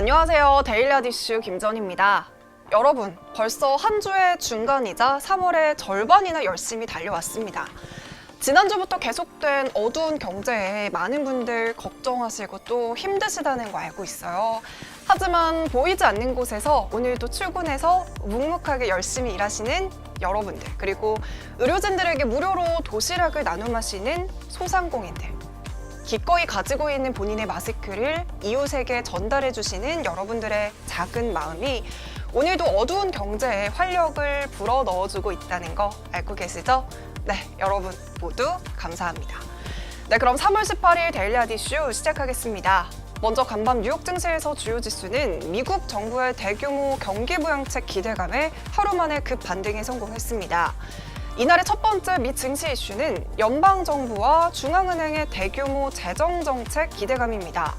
안녕하세요. 데일리앗 이슈 김전희입니다. 여러분, 벌써 한 주의 중간이자 3월의 절반이나 열심히 달려왔습니다. 지난주부터 계속된 어두운 경제에 많은 분들 걱정하시고 또 힘드시다는 거 알고 있어요. 하지만 보이지 않는 곳에서 오늘도 출근해서 묵묵하게 열심히 일하시는 여러분들, 그리고 의료진들에게 무료로 도시락을 나눠 마시는 소상공인들, 기꺼이 가지고 있는 본인의 마스크를 이웃에게 전달해 주시는 여러분들의 작은 마음이 오늘도 어두운 경제에 활력을 불어 넣어주고 있다는 거 알고 계시죠? 네, 여러분 모두 감사합니다. 네, 그럼 3월 18일 데일리앗 이슈 시작하겠습니다. 먼저 간밤 뉴욕 증시에서 주요 지수는 미국 정부의 대규모 경기 부양책 기대감에 하루 만에 급 반등에 성공했습니다. 이날의 첫 번째 미 증시 이슈는 연방정부와 중앙은행의 대규모 재정정책 기대감입니다.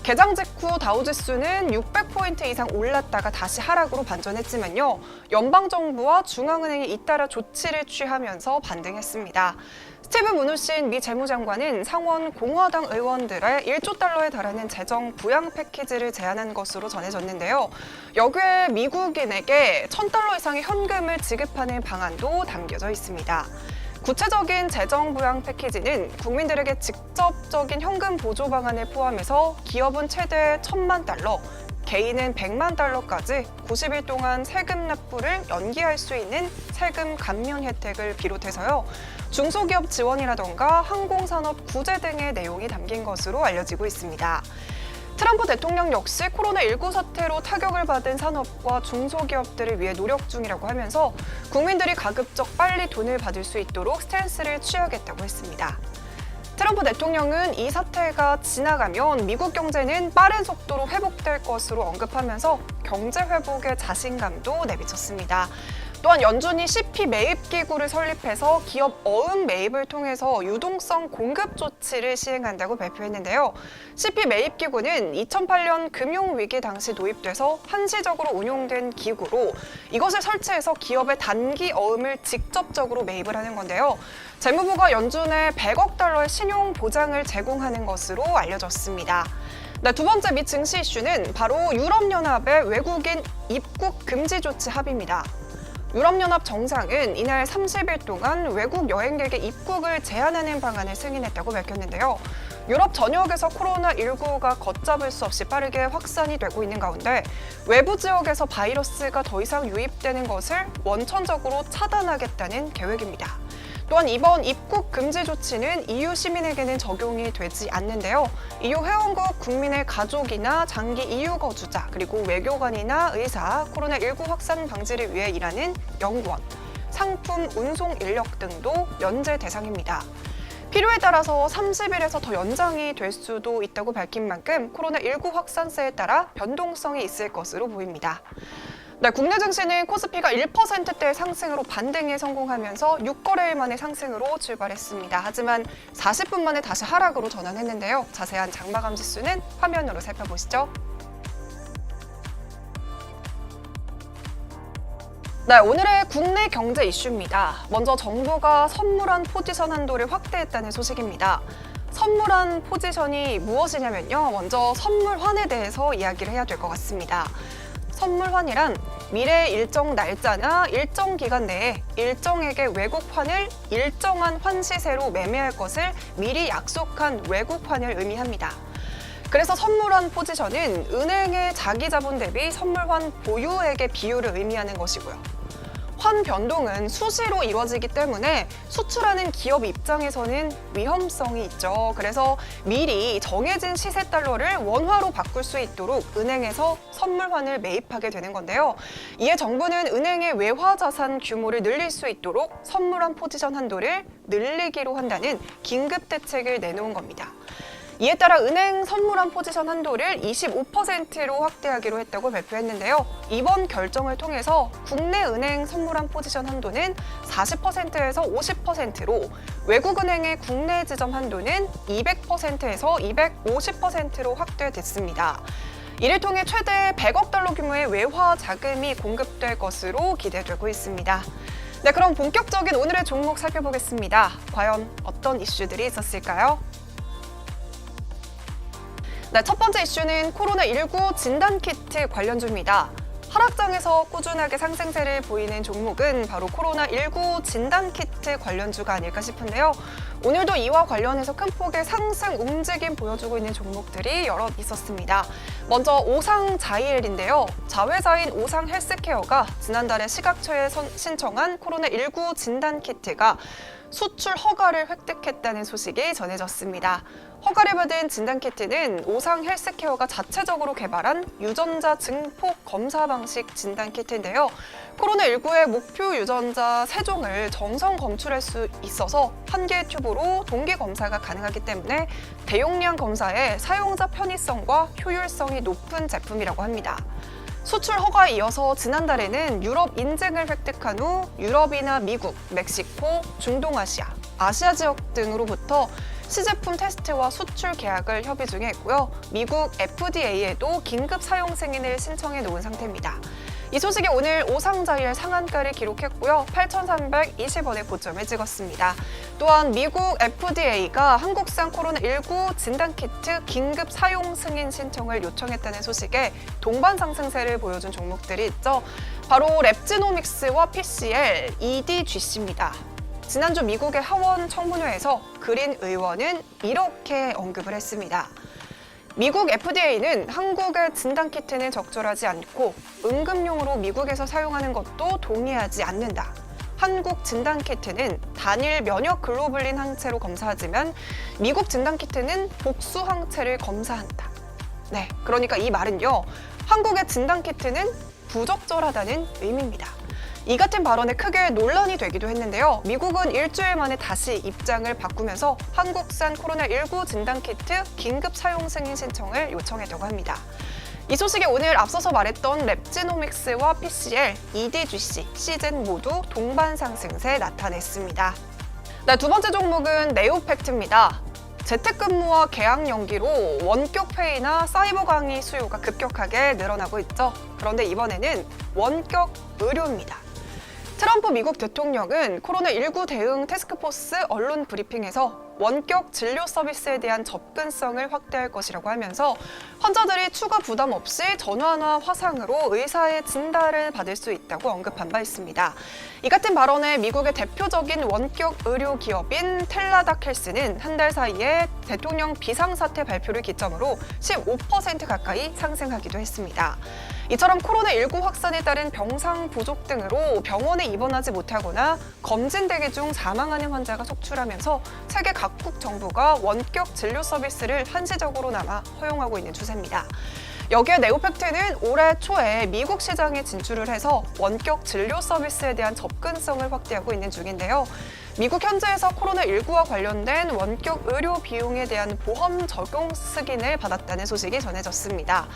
개장 직후 다우지수는 600포인트 이상 올랐다가 다시 하락으로 반전했지만요. 연방정부와 중앙은행이 잇따라 조치를 취하면서 반등했습니다. 스티브 무누신 미 재무장관은 상원 공화당 의원들의 1조 달러에 달하는 재정 부양 패키지를 제안한 것으로 전해졌는데요. 여기에 미국인에게 1,000달러 이상의 현금을 지급하는 방안도 담겨져 있습니다. 구체적인 재정 부양 패키지는 국민들에게 직접적인 현금 보조 방안을 포함해서 기업은 최대 1,000만 달러, 개인은 100만 달러까지 90일 동안 세금 납부를 연기할 수 있는 세금 감면 혜택을 비롯해서요. 중소기업 지원이라던가 항공산업 구제 등의 내용이 담긴 것으로 알려지고 있습니다. 트럼프 대통령 역시 코로나19 사태로 타격을 받은 산업과 중소기업들을 위해 노력 중이라고 하면서 국민들이 가급적 빨리 돈을 받을 수 있도록 스탠스를 취하겠다고 했습니다. 트럼프 대통령은 이 사태가 지나가면 미국 경제는 빠른 속도로 회복될 것으로 언급하면서 경제 회복에 자신감도 내비쳤습니다. 또한 연준이 CP 매입 기구를 설립해서 기업 어음 매입을 통해서 유동성 공급 조치를 시행한다고 발표했는데요. CP 매입 기구는 2008년 금융위기 당시 도입돼서 한시적으로 운용된 기구로 이것을 설치해서 기업의 단기 어음을 직접적으로 매입을 하는 건데요. 재무부가 연준에 100억 달러의 신용 보장을 제공하는 것으로 알려졌습니다. 네, 두 번째 미 증시 이슈는 바로 유럽연합의 외국인 입국 금지 조치 합의입니다. 유럽연합 정상은 이날 30일 동안 외국 여행객의 입국을 제한하는 방안을 승인했다고 밝혔는데요. 유럽 전역에서 코로나19가 걷잡을 수 없이 빠르게 확산이 되고 있는 가운데 외부 지역에서 바이러스가 더 이상 유입되는 것을 원천적으로 차단하겠다는 계획입니다. 또한 이번 입국 금지 조치는 EU 시민에게는 적용이 되지 않는데요. EU 회원국 국민의 가족이나 장기 EU 거주자, 그리고 외교관이나 의사, 코로나19 확산 방지를 위해 일하는 연구원, 상품 운송 인력 등도 면제 대상입니다. 필요에 따라서 30일에서 더 연장이 될 수도 있다고 밝힌 만큼 코로나19 확산세에 따라 변동성이 있을 것으로 보입니다. 네, 국내 증시는 코스피가 1%대 상승으로 반등에 성공하면서 6거래일 만에 상승으로 출발했습니다. 하지만 40분 만에 다시 하락으로 전환했는데요. 자세한 장마감 지수는 화면으로 살펴보시죠. 네, 오늘의 국내 경제 이슈입니다. 먼저 정부가 선물한 포지션 한도를 확대했다는 소식입니다. 선물한 포지션이 무엇이냐면요. 먼저 선물환에 대해서 이야기를 해야 될 것 같습니다. 선물환이란 미래 일정 날짜나 일정 기간 내에 일정에게 외국환을 일정한 환시세로 매매할 것을 미리 약속한 외국환을 의미합니다. 그래서 선물환 포지션은 은행의 자기 자본 대비 선물환 보유액의 비율을 의미하는 것이고요. 환 변동은 수시로 이루어지기 때문에 수출하는 기업 입장에서는 위험성이 있죠. 그래서 미리 정해진 시세 달러를 원화로 바꿀 수 있도록 은행에서 선물환을 매입하게 되는 건데요. 이에 정부는 은행의 외화 자산 규모를 늘릴 수 있도록 선물환 포지션 한도를 늘리기로 한다는 긴급 대책을 내놓은 겁니다. 이에 따라 은행 선물환 포지션 한도를 25%로 확대하기로 했다고 발표했는데요. 이번 결정을 통해서 국내 은행 선물환 포지션 한도는 40%에서 50%로 외국은행의 국내 지점 한도는 200%에서 250%로 확대됐습니다. 이를 통해 최대 100억 달러 규모의 외화 자금이 공급될 것으로 기대되고 있습니다. 네, 그럼 본격적인 오늘의 종목 살펴보겠습니다. 과연 어떤 이슈들이 있었을까요? 네, 첫 번째 이슈는 코로나19 진단키트 관련주입니다. 하락장에서 꾸준하게 상승세를 보이는 종목은 바로 코로나19 진단키트 관련주가 아닐까 싶은데요. 오늘도 이와 관련해서 큰 폭의 상승 움직임 보여주고 있는 종목들이 여럿 있었습니다. 먼저 오상자이엘인데요. 자회사인 오상헬스케어가 지난달에 시각처에 신청한 코로나19 진단키트가 수출 허가를 획득했다는 소식이 전해졌습니다. 허가를 받은 진단키트는 오상헬스케어가 자체적으로 개발한 유전자 증폭 검사 방식 진단키트인데요. 코로나19의 목표 유전자 3종을 정성 검출할 수 있어서 한 개의 튜브로 동기 검사가 가능하기 때문에 대용량 검사에 사용자 편의성과 효율성이 높은 제품이라고 합니다. 수출 허가에 이어서 지난달에는 유럽 인증을 획득한 후 유럽이나 미국, 멕시코, 중동아시아, 아시아 지역 등으로부터 시제품 테스트와 수출 계약을 협의 중에 있고요. 미국 FDA에도 긴급 사용 승인을 신청해 놓은 상태입니다. 이 소식이 오늘 오상자이엘 상한가를 기록했고요. 8,320원에 고점을 찍었습니다. 또한 미국 FDA가 한국산 코로나19 진단키트 긴급 사용 승인 신청을 요청했다는 소식에 동반 상승세를 보여준 종목들이 있죠. 바로 랩지노믹스와 PCL, EDGC입니다. 지난주 미국의 하원 청문회에서 그린 의원은 이렇게 언급을 했습니다. 미국 FDA는 한국의 진단키트는 적절하지 않고 응급용으로 미국에서 사용하는 것도 동의하지 않는다. 한국 진단키트는 단일 면역 글로불린 항체로 검사하지만 미국 진단키트는 복수 항체를 검사한다. 네, 그러니까 이 말은요. 한국의 진단키트는 부적절하다는 의미입니다. 이 같은 발언에 크게 논란이 되기도 했는데요. 미국은 일주일 만에 다시 입장을 바꾸면서 한국산 코로나19 진단키트 긴급 사용 승인 신청을 요청했다고 합니다. 이 소식에 오늘 앞서서 말했던 랩지노믹스와 PCL, EDGC, 시즌 모두 동반 상승세 나타냈습니다. 네, 두 번째 종목은 네오팩트입니다. 재택근무와 계약 연기로 원격 회의나 사이버 강의 수요가 급격하게 늘어나고 있죠. 그런데 이번에는 원격 의료입니다. 트럼프 미국 대통령은 코로나19 대응 테스크포스 언론 브리핑에서 원격 진료 서비스에 대한 접근성을 확대할 것이라고 하면서 환자들이 추가 부담 없이 전화나 화상으로 의사의 진단을 받을 수 있다고 언급한 바 있습니다. 이 같은 발언에 미국의 대표적인 원격 의료 기업인 텔라닥 헬스는 한 달 사이에 대통령 비상사태 발표를 기점으로 15% 가까이 상승하기도 했습니다. 이처럼 코로나19 확산에 따른 병상 부족 등으로 병원에 입원하지 못하거나 검진 대기 중 사망하는 환자가 속출하면서 세계 각국 정부가 원격 진료 서비스를 한시적으로나마 허용하고 있는 추세입니다. 여기에 네오팩트는 올해 초에 미국 시장에 진출을 해서 원격 진료 서비스에 대한 접근성을 확대하고 있는 중인데요. 미국 현지에서 코로나19와 관련된 원격 의료 비용에 대한 보험 적용 승인을 받았다는 소식이 전해졌습니다.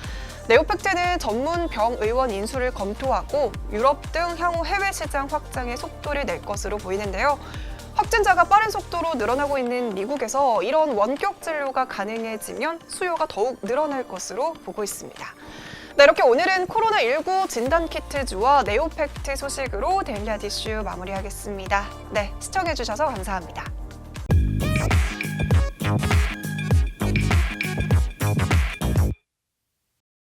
네오팩트는 전문 병의원 인수를 검토하고 유럽 등 향후 해외 시장 확장에 속도를 낼 것으로 보이는데요. 확진자가 빠른 속도로 늘어나고 있는 미국에서 이런 원격 진료가 가능해지면 수요가 더욱 늘어날 것으로 보고 있습니다. 네, 이렇게 오늘은 코로나19 진단키트주와 네오팩트 소식으로 데일리 이슈 마무리하겠습니다. 네, 시청해주셔서 감사합니다.